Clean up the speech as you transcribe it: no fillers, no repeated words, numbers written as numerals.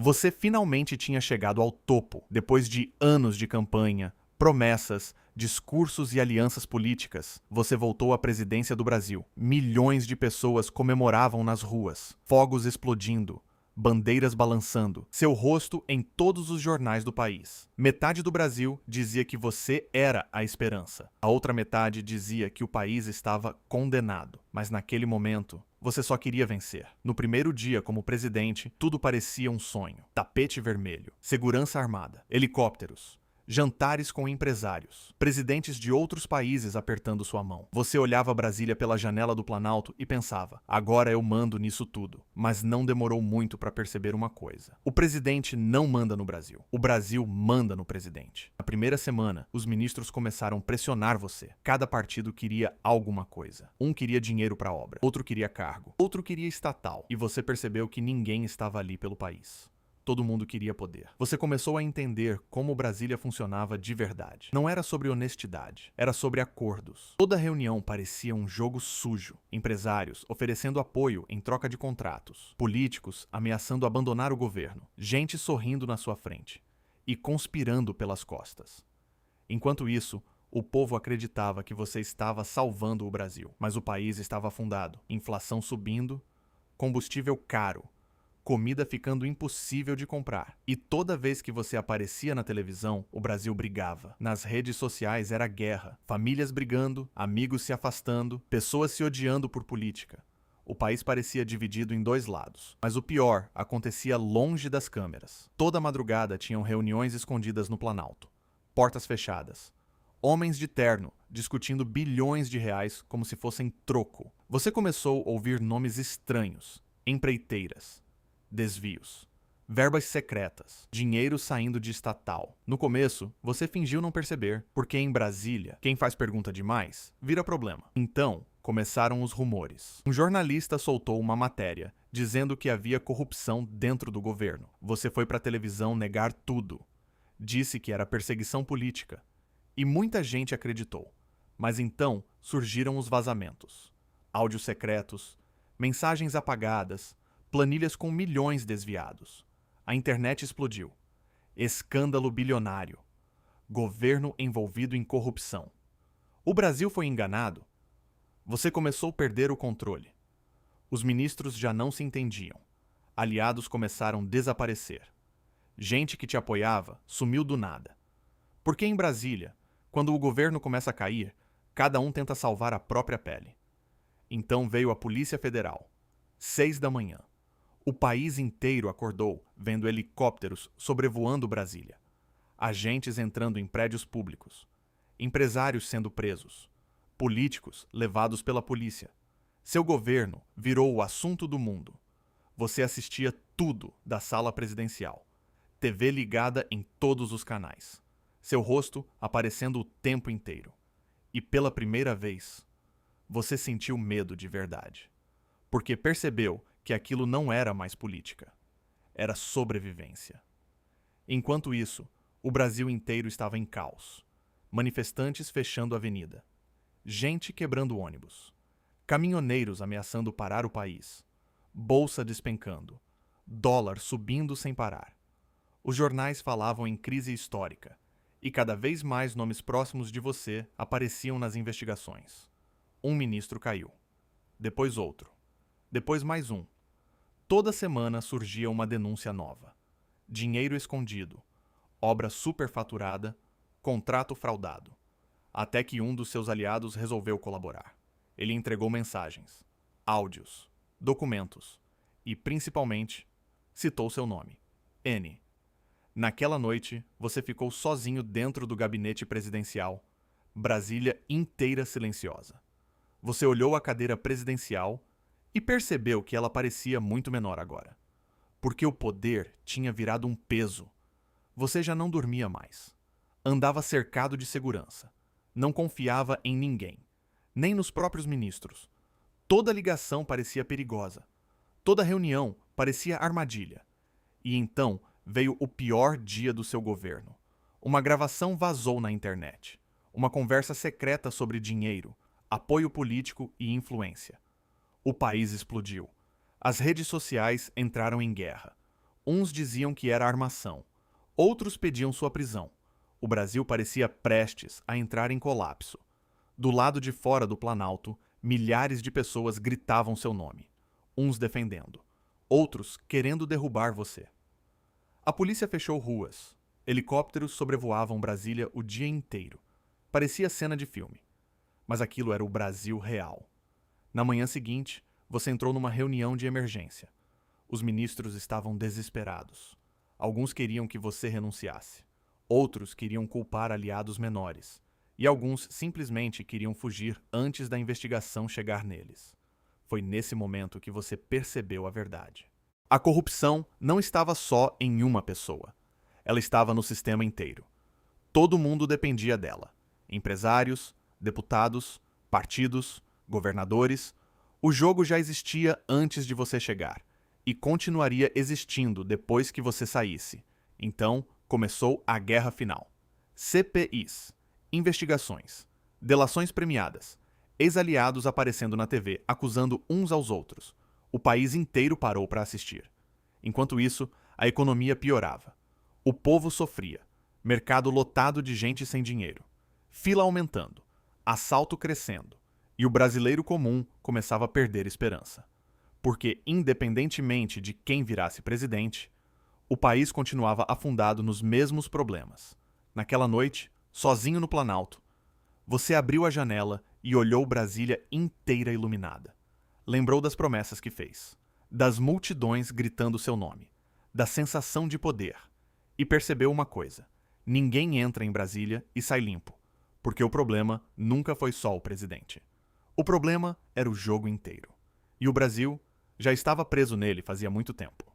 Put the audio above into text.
Você finalmente tinha chegado ao topo, depois de anos de campanha, promessas, discursos e alianças políticas. Você voltou à presidência do Brasil. Milhões de pessoas comemoravam nas ruas, fogos explodindo, bandeiras balançando, seu rosto em todos os jornais do país. Metade do Brasil dizia que você era a esperança. A outra metade dizia que o país estava condenado. Mas naquele momento, você só queria vencer. No primeiro dia como presidente, tudo parecia um sonho. Tapete vermelho, segurança armada, helicópteros, jantares com empresários, presidentes de outros países apertando sua mão. Você olhava Brasília pela janela do Planalto e pensava: agora eu mando nisso tudo. Mas não demorou muito para perceber uma coisa. O presidente não manda no Brasil. O Brasil manda no presidente. Na primeira semana, os ministros começaram a pressionar você. Cada partido queria alguma coisa. Um queria dinheiro para obra, outro queria cargo, outro queria estatal. E você percebeu que ninguém estava ali pelo país. Todo mundo queria poder. Você começou a entender como Brasília funcionava de verdade. Não era sobre honestidade, era sobre acordos. Toda reunião parecia um jogo sujo. Empresários oferecendo apoio em troca de contratos. Políticos ameaçando abandonar o governo. Gente sorrindo na sua frente e conspirando pelas costas. Enquanto isso, o povo acreditava que você estava salvando o Brasil. Mas o país estava afundado. Inflação subindo, combustível caro, comida ficando impossível de comprar. E toda vez que você aparecia na televisão, o Brasil brigava. Nas redes sociais era guerra. Famílias brigando, amigos se afastando, pessoas se odiando por política. O país parecia dividido em dois lados. Mas o pior acontecia longe das câmeras. Toda madrugada tinham reuniões escondidas no Planalto. Portas fechadas. Homens de terno discutindo bilhões de reais como se fossem troco. Você começou a ouvir nomes estranhos. Empreiteiras. Desvios, verbas secretas, dinheiro saindo de estatal. No começo, você fingiu não perceber, porque em Brasília, quem faz pergunta demais vira problema. Então, começaram os rumores. Um jornalista soltou uma matéria dizendo que havia corrupção dentro do governo. Você foi para a televisão negar tudo. Disse que era perseguição política. E muita gente acreditou. Mas então surgiram os vazamentos. Áudios secretos, mensagens apagadas, planilhas com milhões desviados. A internet explodiu. Escândalo bilionário. Governo envolvido em corrupção. O Brasil foi enganado? Você começou a perder o controle. Os ministros já não se entendiam. Aliados começaram a desaparecer. Gente que te apoiava sumiu do nada. Porque em Brasília, quando o governo começa a cair, cada um tenta salvar a própria pele. Então veio a Polícia Federal. 6 da manhã. O país inteiro acordou vendo helicópteros sobrevoando Brasília. Agentes entrando em prédios públicos. Empresários sendo presos. Políticos levados pela polícia. Seu governo virou o assunto do mundo. Você assistia tudo da sala presidencial. TV ligada em todos os canais. Seu rosto aparecendo o tempo inteiro. E pela primeira vez, você sentiu medo de verdade. Porque percebeu que aquilo não era mais política. Era sobrevivência. Enquanto isso, o Brasil inteiro estava em caos. Manifestantes fechando a avenida. Gente quebrando ônibus. Caminhoneiros ameaçando parar o país. Bolsa despencando. Dólar subindo sem parar. Os jornais falavam em crise histórica. E cada vez mais nomes próximos de você apareciam nas investigações. Um ministro caiu. Depois outro. Depois mais um. Toda semana surgia uma denúncia nova. Dinheiro escondido, obra superfaturada, contrato fraudado. Até que um dos seus aliados resolveu colaborar. Ele entregou mensagens, áudios, documentos e, principalmente, citou seu nome, N. Naquela noite, você ficou sozinho dentro do gabinete presidencial, Brasília inteira silenciosa. Você olhou a cadeira presidencial e percebeu que ela parecia muito menor agora. Porque o poder tinha virado um peso. Você já não dormia mais. Andava cercado de segurança. Não confiava em ninguém. Nem nos próprios ministros. Toda ligação parecia perigosa. Toda reunião parecia armadilha. E então veio o pior dia do seu governo. Uma gravação vazou na internet. Uma conversa secreta sobre dinheiro, apoio político e influência. O país explodiu. As redes sociais entraram em guerra. Uns diziam que era armação, outros pediam sua prisão. O Brasil parecia prestes a entrar em colapso. Do lado de fora do Planalto, milhares de pessoas gritavam seu nome, uns defendendo, outros querendo derrubar você. A polícia fechou ruas. Helicópteros sobrevoavam Brasília o dia inteiro. Parecia cena de filme. Mas aquilo era o Brasil real. Na manhã seguinte, você entrou numa reunião de emergência. Os ministros estavam desesperados. Alguns queriam que você renunciasse. Outros queriam culpar aliados menores. E alguns simplesmente queriam fugir antes da investigação chegar neles. Foi nesse momento que você percebeu a verdade. A corrupção não estava só em uma pessoa. Ela estava no sistema inteiro. Todo mundo dependia dela. Empresários, deputados, partidos, governadores. O jogo já existia antes de você chegar e continuaria existindo depois que você saísse. Então, começou a guerra final. CPIs, investigações, delações premiadas, ex-aliados aparecendo na TV acusando uns aos outros. O país inteiro parou para assistir. Enquanto isso, a economia piorava. O povo sofria. Mercado lotado de gente sem dinheiro. Fila aumentando. Assalto crescendo. E o brasileiro comum começava a perder esperança. Porque, independentemente de quem virasse presidente, o país continuava afundado nos mesmos problemas. Naquela noite, sozinho no Planalto, você abriu a janela e olhou Brasília inteira iluminada. Lembrou das promessas que fez, das multidões gritando seu nome, da sensação de poder, e percebeu uma coisa: ninguém entra em Brasília e sai limpo, porque o problema nunca foi só o presidente. O problema era o jogo inteiro. E o Brasil já estava preso nele fazia muito tempo.